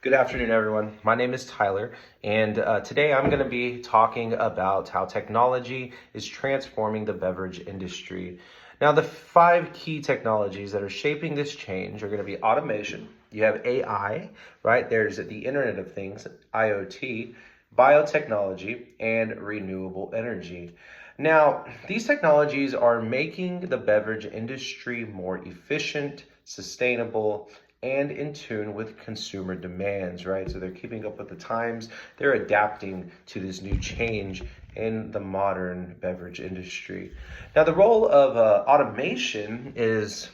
Good afternoon, everyone. My name is Tyler, and today I'm going to be talking about how technology is transforming the beverage industry. Now, the 5 key technologies that are shaping this change are going to be automation. You have AI, right? There's the Internet of Things, IoT, biotechnology, and renewable energy. Now, these technologies are making the beverage industry more efficient, sustainable, and in tune with consumer demands, right? So they're keeping up with the times, they're adapting to this new change in the modern beverage industry. Now, the role of automation is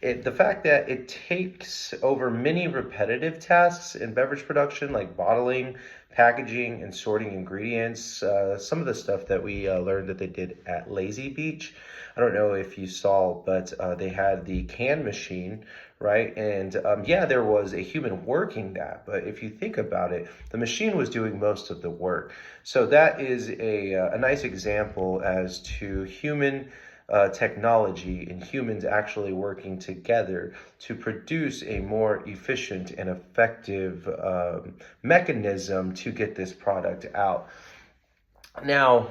the fact that it takes over many repetitive tasks in beverage production, like bottling, packaging, and sorting ingredients. Some of the stuff that we learned that they did at Lazy Beach. I don't know if you saw, but they had the can machine, right? And yeah, there was a human working that, but if you think about it, the machine was doing most of the work. So that is a nice example as to human technology and humans actually working together to produce a more efficient and effective mechanism to get this product out. Now,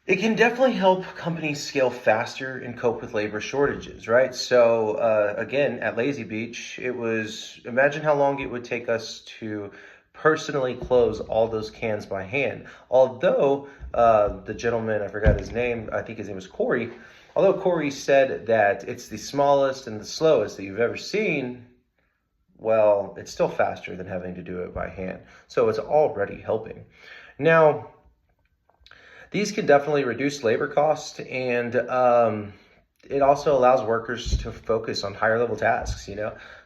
it can definitely help companies scale faster and cope with labor shortages, right? So again, at Lazy Beach, imagine how long it would take us to personally close all those cans by hand. Although the gentleman, I forgot his name, I think his name was Corey, although Corey said that it's the smallest and the slowest that you've ever seen, well, it's still faster than having to do it by hand. So it's already helping. Now, these can definitely reduce labor costs, and it also allows workers to focus on higher level tasks,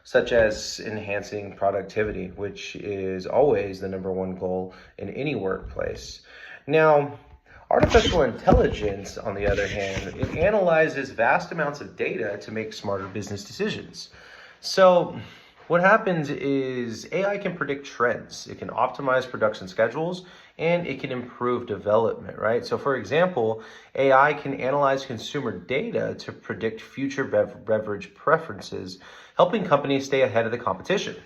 such as enhancing productivity, which is always the number one goal in any workplace. Now, artificial intelligence, on the other hand, it analyzes vast amounts of data to make smarter business decisions. So what happens is AI can predict trends, it can optimize production schedules, and it can improve development, right? So for example, AI can analyze consumer data to predict future beverage preferences, helping companies stay ahead of the competition.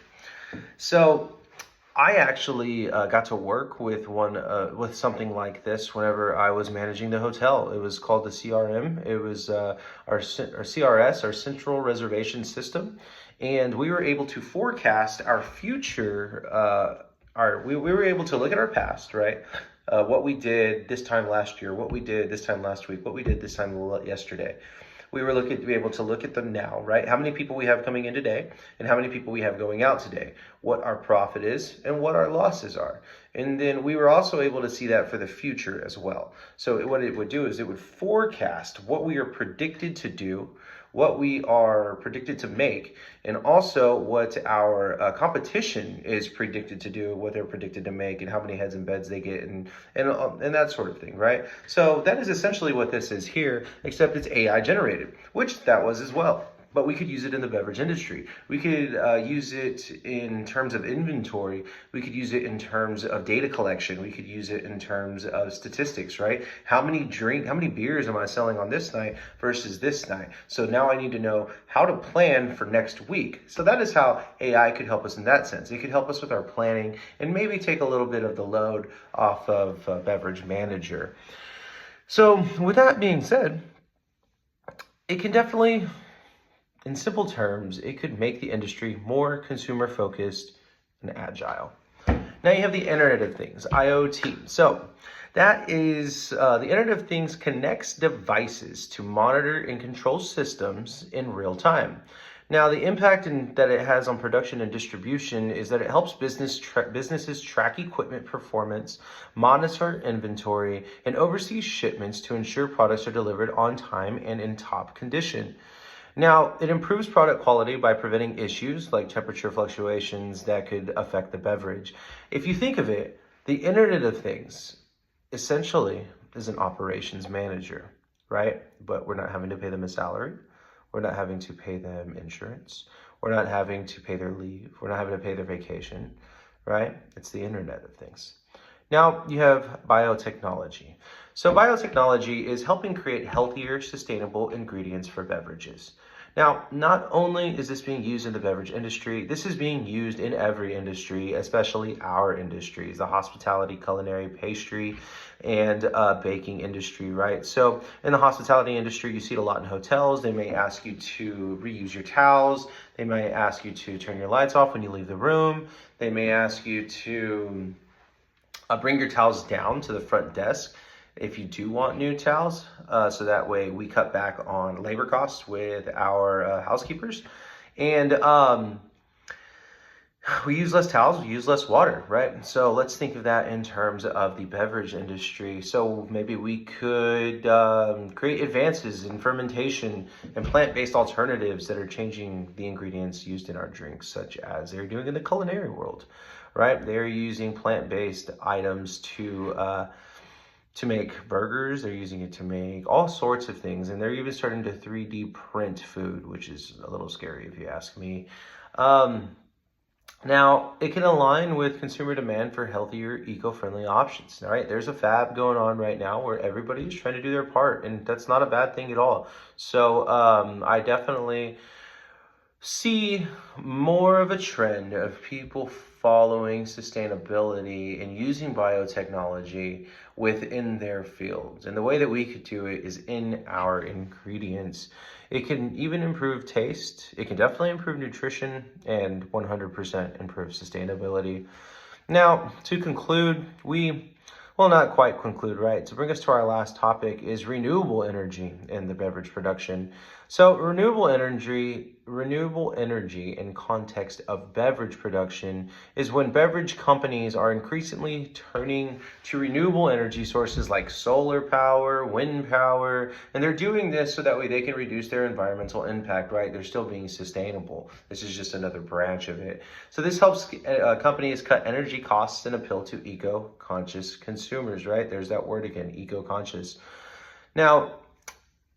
So I actually got to work with with something like this whenever I was managing the hotel. It was called the CRM. It was our CRS, our Central Reservation System, and we were able to forecast our future. We were able to look at our past, right? What we did this time last year, what we did this time last week, what we did this time yesterday. We were be able to look at them now, right? How many people we have coming in today and how many people we have going out today, what our profit is and what our losses are. And then we were also able to see that for the future as well. So what it would do is it would forecast what we are predicted to do, what we are predicted to make, and also what our competition is predicted to do, what they're predicted to make, and how many heads and beds they get, and that sort of thing, right? So that is essentially what this is here, except it's AI generated, which that was as well. But we could use it in the beverage industry. We could use it in terms of inventory. We could use it in terms of data collection. We could use it in terms of statistics, right? How many beers am I selling on this night versus this night? So now I need to know how to plan for next week. So that is how AI could help us in that sense. It could help us with our planning and maybe take a little bit of the load off of Beverage Manager. So with that being said, it can definitely, in simple terms, it could make the industry more consumer focused and agile. Now you have the Internet of Things, IoT. So that is the Internet of Things connects devices to monitor and control systems in real time. Now, the impact that it has on production and distribution is that it helps businesses track equipment performance, monitor inventory, and oversee shipments to ensure products are delivered on time and in top condition. Now, it improves product quality by preventing issues like temperature fluctuations that could affect the beverage. If you think of it, the Internet of Things essentially is an operations manager, right? But we're not having to pay them a salary. We're not having to pay them insurance. We're not having to pay their leave. We're not having to pay their vacation, right? It's the Internet of Things. Now you have biotechnology. So biotechnology is helping create healthier, sustainable ingredients for beverages. Now, not only is this being used in the beverage industry, this is being used in every industry, especially our industries, the hospitality, culinary, pastry, and baking industry, right? So in the hospitality industry, you see it a lot in hotels. They may ask you to reuse your towels. They may ask you to turn your lights off when you leave the room. They may ask you to bring your towels down to the front desk if you do want new towels. So that way we cut back on labor costs with our housekeepers. And we use less towels, we use less water, right? So let's think of that in terms of the beverage industry. So maybe we could create advances in fermentation and plant-based alternatives that are changing the ingredients used in our drinks, such as they're doing in the culinary world, right? They're using plant-based items to make burgers. They're using it to make all sorts of things, and they're even starting to 3D print food, which is a little scary if you ask me. Now, it can align with consumer demand for healthier, eco-friendly options. All right, there's a fad going on right now where everybody is trying to do their part, and that's not a bad thing at all. So I definitely see more of a trend of people following sustainability and using biotechnology within their fields. And the way that we could do it is in our ingredients. It can even improve taste. It can definitely improve nutrition and 100% improve sustainability. Now, to conclude, well, not quite conclude, right? To bring us to our last topic is renewable energy in the beverage production. So renewable energy in context of beverage production is when beverage companies are increasingly turning to renewable energy sources like solar power, wind power, and they're doing this so that way they can reduce their environmental impact, right? They're still being sustainable. This is just another branch of it. So this helps companies cut energy costs and appeal to eco-conscious consumers, right? There's that word again, eco-conscious. Now,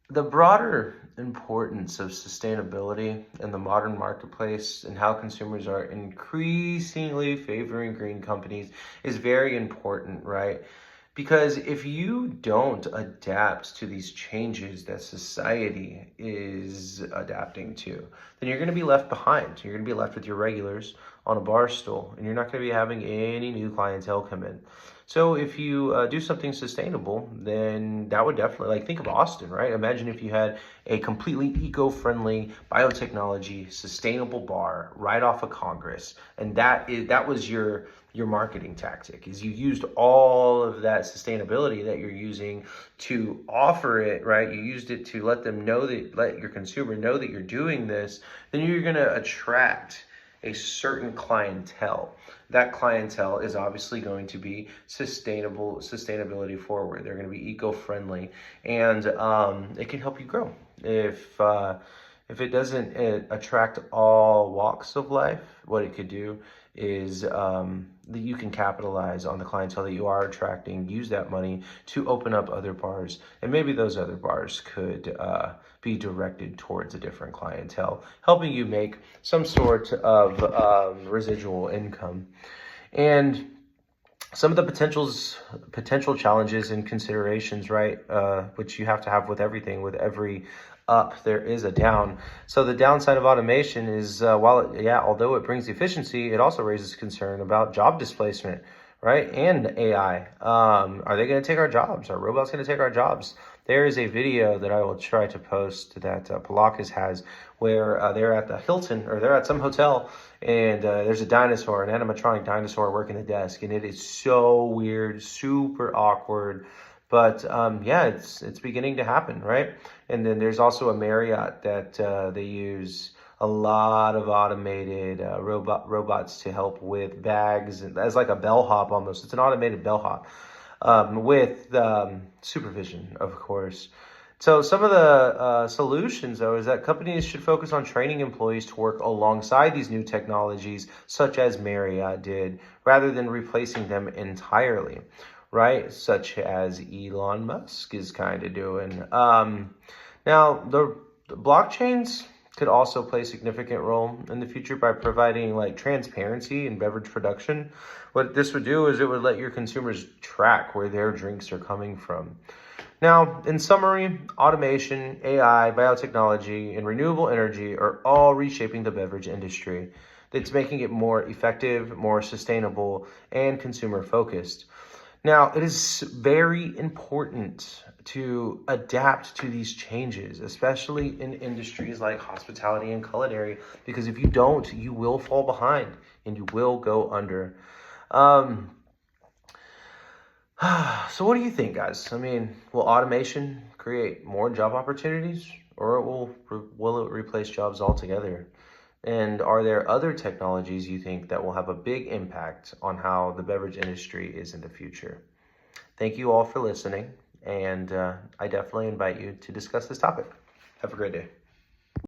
the broader importance of sustainability in the modern marketplace and how consumers are increasingly favoring green companies is very important, right? Because if you don't adapt to these changes that society is adapting to, then you're going to be left behind. You're going to be left with your regulars on a bar stool, and you're not going to be having any new clientele come in. So if you do something sustainable, then that would definitely, like, think of Austin, right? Imagine if you had a completely eco-friendly biotechnology sustainable bar right off of Congress, and that was your marketing tactic, is you used all of that sustainability that you're using to offer it, right? You used it to let your consumer know that you're doing this. Then you're going to attract a certain clientele. That clientele is obviously going to be sustainability forward. They're going to be eco-friendly, and it can help you grow. If it doesn't attract all walks of life, what it could do is that you can capitalize on the clientele that you are attracting, use that money to open up other bars, and maybe those other bars could be directed towards a different clientele, helping you make some sort of residual income. And some of the potential challenges and considerations, right, which you have to have with everything, with every up, there is a down. So the downside of automation is, although it brings efficiency, it also raises concern about job displacement, right? And AI. Are they going to take our jobs? Are robots going to take our jobs? There is a video that I will try to post that Palakis has, where they're at the Hilton, or they're at some hotel, and there's a dinosaur, an animatronic dinosaur working the desk, and it is so weird, super awkward. But it's beginning to happen, right? And then there's also a Marriott that they use a lot of automated robots to help with bags, and as like a bellhop almost. It's an automated bellhop with supervision, of course. So some of the solutions, though, is that companies should focus on training employees to work alongside these new technologies, such as Marriott did, rather than replacing them entirely, right? Such as Elon Musk is kind of doing. Now, the blockchains could also play a significant role in the future by providing like transparency in beverage production. What this would do is it would let your consumers track where their drinks are coming from. Now, in summary, automation, AI, biotechnology, and renewable energy are all reshaping the beverage industry. It's making it more effective, more sustainable, and consumer focused. Now, it is very important to adapt to these changes, especially in industries like hospitality and culinary, because if you don't, you will fall behind and you will go under. Um, so what do you think, guys? I mean, will automation create more job opportunities or will it replace jobs altogether? And are there other technologies you think that will have a big impact on how the beverage industry is in the future? Thank you all for listening, and I definitely invite you to discuss this topic. Have a great day.